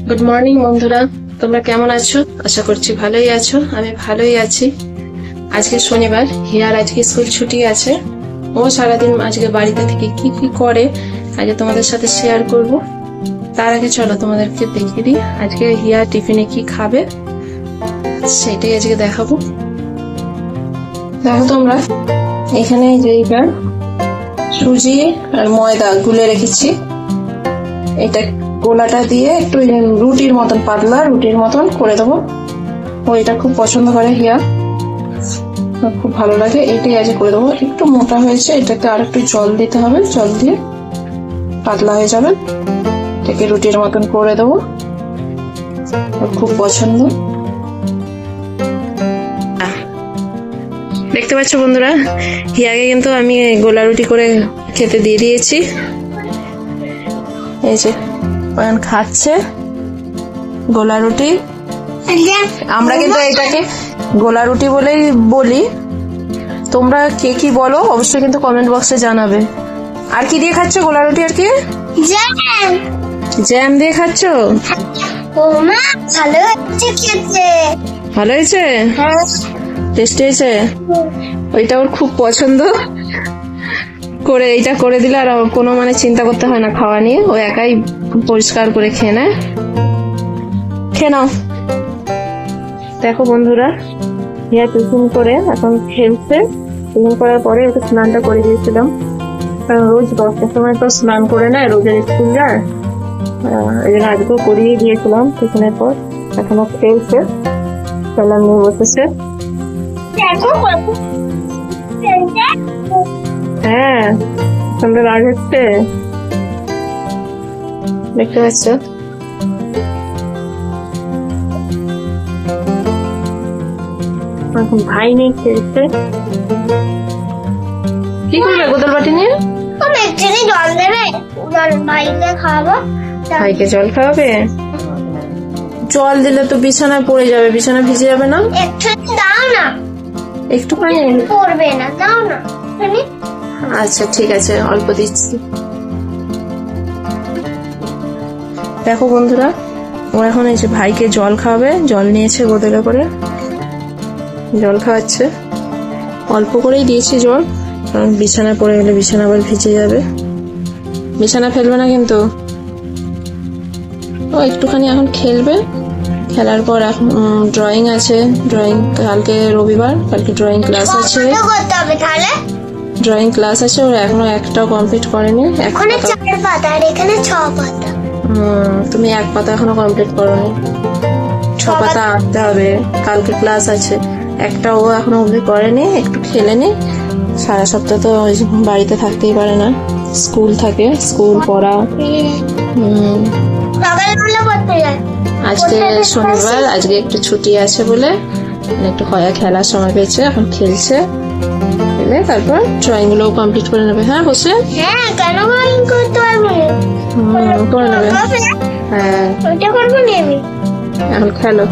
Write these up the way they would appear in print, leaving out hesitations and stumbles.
Good morning বন্ধুরা, তোমরা কেমন আছো? আশা করছি ভালোই আছো। আমি ভালোই আছি। আজকে শনিবার, হিয়ার আজকে স্কুল ছুটি আছে। ও সারাদিন আজকে বাড়িতে থেকে কি কি করে আজকে তোমাদের সাথে শেয়ার করব। তার আগে চলো তোমাদেরকে দেখিয়ে দিই আজকে হিয়া টিফিনে কি খাবে, সেটাই আজকে দেখাবো। দেখো তোমরা, এখানে এইটা সুজি আর ময়দা গুলে রেখেছি। এটা গোলাটা দিয়ে একটু রুটির মতন, পাতলা রুটির মতন করে দেবো। ও এটা খুব পছন্দ করে, হিয়া খুব ভালো লাগে। এটাই আজ করে দেবো। একটু মোটা হয়েছে, এটাকে আর একটু জল দিতে হবে, জল দিয়ে পাতলা হয়ে যাবে। এটাকে রুটির মতন করে দেবো, খুব পছন্দ। দেখতে পাচ্ছ বন্ধুরা, হিয়াকে কিন্তু আমি গোলা রুটি করে খেতে দিয়ে দিয়েছি। এই যে খাচ্ছে গোলা রুটি। আমরা কিন্তু এটাকে গোলা রুটি বলেই বলি। তোমরা কে কি বলো অবশ্যই কিন্তু কমেন্ট বক্সে জানাবে। আর কি দিয়ে খাচ্ছ গোলা রুটি? আর কি জ্যাম দিয়ে খাচ্ছ? ভালো হয়েছে, টেস্টি হয়েছে। ওইটা ওর খুব পছন্দ। করে এইটা করে দিলে আর কোনো চিন্তা করতে হয় না খাওয়া নিয়ে। ও একাই পরিষ্কার করে খেয়ে নেয়। খেয়ে নাও। দেখো বন্ধুরা, হিয়া টিফিন করে এখন খেলছে। টিফিন করার পরে ওকে স্নানটা করে দিয়েছিলাম, কারণ রোজ 10টার সময় তো স্নান করে নেয়, রোজের স্কুল যায়। এই জন্য আজকেও করিয়ে দিয়েছিলাম টিফিনের পর। এখনো খেলছে, খেলার নিয়ে বসেছে। হ্যাঁ, সন্ধ্যে রাগ হচ্ছে, দেখতে পাচ্ছ। এখন ভাই নেই, খেলছে। কি করবে বোতল বাটি নিয়ে? জল দেবে, ভাইকে খাওয়াবো। ভাইকে জল খাওয়াবে? জল দিলে তো বিছানায় পড়ে যাবে, বিছানা ভিজে যাবে না? একটু দাও না, একটুখানি পড়বে না, দাও না। আচ্ছা ঠিক আছে, অল্প দিচ্ছি। দেখো বন্ধুরা, ও এখন এই যে ভাইকে জল খাওয়াবে। জল নিয়েছে বোতলে করে, জল খাওয়াচ্ছে। অল্প করেই দিয়েছি জল, কারণ বিছানায় পড়ে গেলে বিছানা আবার ভিজে যাবে। বিছানা ফেলবে না কিন্তু। ও একটুখানি এখন খেলবে। খেলার পর এখন ড্রয়িং আছে। ড্রয়িং কালকে রবিবার, কালকে ড্রয়িং ক্লাস আছে। ড্রয়িং ক্লাস আছে, ওর এখনো একটাও কমপ্লিট করেনি। এখানে 4 পাতা আর এখানে 6 পাতা। তুমি 1 পাতা এখনো কমপ্লিট করোনি, 6 পাতা আঁকতে হবে। কালকে ক্লাস আছে, একটা ও এখনো অবধি করেনি। একটু খেলেনি। সারা সপ্তাহ তো বাড়িতে থাকতেই পারে না, স্কুল থাকে, স্কুল পড়া। আজকে শনিবার, আজকে একটু ছুটি আছে বলে একটু খেলার সময় পেয়েছে। এখন খেলছে, খেলে তারপর ড্রয়িং গুলো কমপ্লিট করে নেবে। হ্যাঁ, বসে কেন করতে পারবো করে নেবে। হ্যাঁ, ওইটা করবো না আমি। এখন খেলো।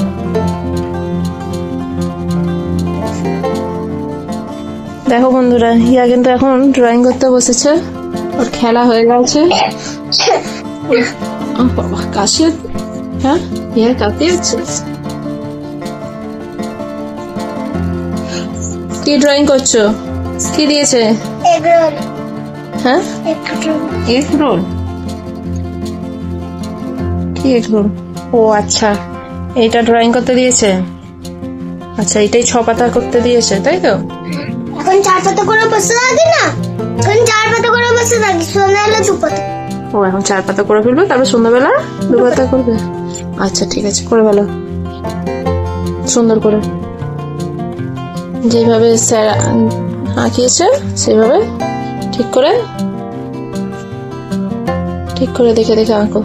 দেখো বন্ধুরা, হিয়া কিন্তু এখন ড্রয়িং করতে বসেছে। ওর খেলা হয়ে গেছে। বাবা কাশি। হ্যাঁ, হিয়া কাশি হচ্ছে। কি ড্রয়িং করছো? কি দিয়েছে? হ্যাঁ, এগ রোল। কি এগ রোল? ও আচ্ছা, এইটা ড্রয়িং করতে দিয়েছে। আচ্ছা, এটাই 6 পাতা করতে দিয়েছে, তাই তো? এখন 4 পাতা করে বসে থাকি না, এখন 4 পাতা করে বসে থাকি। সন্ধ্যাবেলা 2 পাতা। ও এখন 4 পাতা করে ফেলবে, তারপর সন্ধ্যাবেলা 2 পাতা করবে। আচ্ছা ঠিক আছে, করে ফেলো সুন্দর করে। যেভাবে স্যার আঁকিয়েছে সেভাবে ঠিক করে দেখে দেখে আঁকো।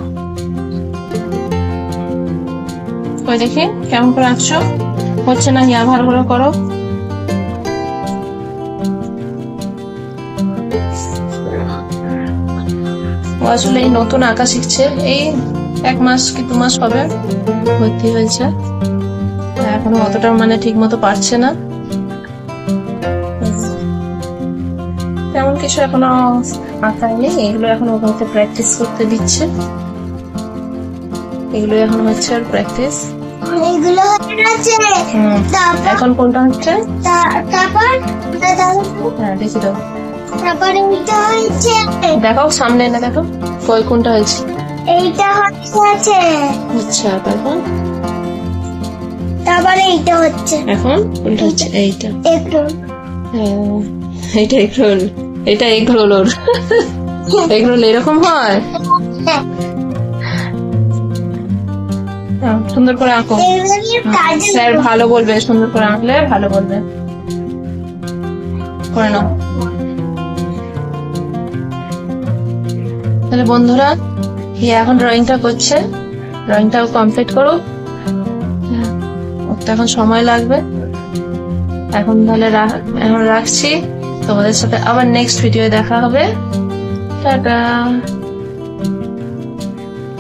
ওই দেখে কেমন করে আঁকছো। হচ্ছে না হিয়া, ভালো করে করো। ও আসলে এই নতুন আঁকা শিখছে, এই 1 মাস কি 2 মাস হবে ভর্তি হয়েছে। এখনো অতটা ঠিক মতো পারছে না, তেমন কিছু এখনো আঁকা নেই। এগুলো এখন ওখানে প্র্যাকটিস করতে দিচ্ছে। এগুলো এখন হচ্ছে ওর প্র্যাকটিস। এগুলো হয়ে গেছে। তারপর এখন কোনটা হচ্ছে? তারপর হ্যাঁ দেখি দাও, তারপরে এইটা হয়েছে। দেখাও সামনে না, দেখো কই কোনটা হয়েছে। এইটা হচ্ছে। আচ্ছা তারপরে এইটা হচ্ছে। এখন কোনটা হচ্ছে? এইটা। একটু হ্যাঁ, এইটা এগ রোল, এটা এগ রোল। ওর এগ রোল এরকম হয়। সুন্দর করে আঁকো, এগুলো নিয়ে কাজে স্যার ভালো বলবে, সুন্দর করে আঁকলে ভালো বলবে। করে নাও। তাহলে বন্ধুরা, এখন ড্রয়িংটা করছে, ড্রয়িংটাও কমপ্লিট করো। ওর তো এখন সময় লাগবে। এখন তাহলে এখন রাখছি, তোমাদের সাথে আবার নেক্সট ভিডিও দেখা হবে। টাটা।